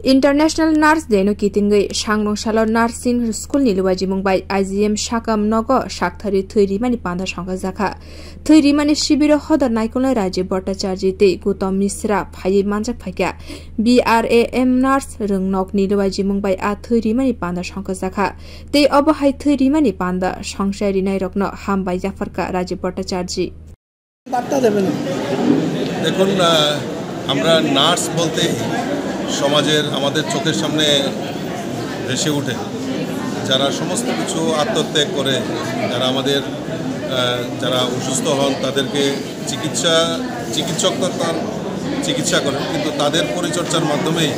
International Nurse Deno Kitingui Shangnong Shalo Nursing School ni luwaji mungbai IGM Shakam Nogo Shakthari Thuri mani panda shanga zakha Thuri mani shibiro hodar naikolai Rajiv Bhattacharya te Gautam Misra phai manjak phaikia BRAM Nurse Rungnok ni luwaji mungbai a Thuri mani panda shanga zakha te abahai Thuri mani panda সংসারী নাই রত্ন হামবাই জাফরকা রাজীব ভট্টাচার্য দেখুন আমরা nurse বলতে সমাজের আমাদের চোখের সামনে ভেসে ওঠে যারা সমস্ত কিছু আত্মত্যাগ করে যারা অসুস্থ হন তাদেরকে চিকিৎসা করেন কিন্তু তাদের পরিচর্যার মাধ্যমেই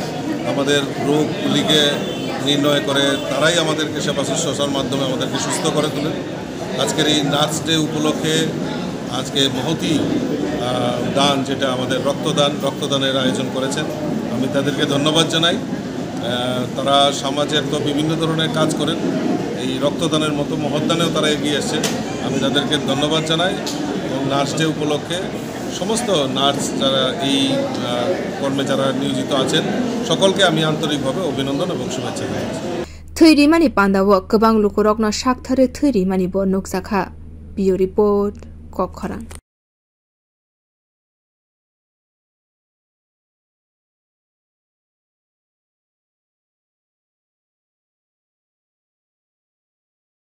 আমাদের রোগগুলিকে নির্ণয় করে তারাই আমাদেরকে সেবা শুশ্রূষার মাধ্যমে আমাদেরকে সুস্থ করে তোলেন। আজকের এই নার্স ডে উপলক্ষে আজকে মহতী দান যেটা আমাদের রক্তদানের আয়োজন করেছেন আমি তাদেরকে ধন্যবাদ জানাই। তারা সমাজের তো বিভিন্ন ধরনের কাজ করেন এই রক্তদানের মতো মহৎদানেও তারা এগিয়ে এসেছেন আমি তাদেরকে ধন্যবাদ জানাই এবং নার্স ডে উপলক্ষে সমস্ত নার্স যারা এই কর্মে যারা নিয়োজিত আছেন সকলকে আমি আন্তরিকভাবে অভিনন্দন এবং শুভেচ্ছা জানাচ্ছি। Thuri mani pandawo गोबां lukurokno shakthare thuri mani bo nukjakha। Bio report Kokkhorang।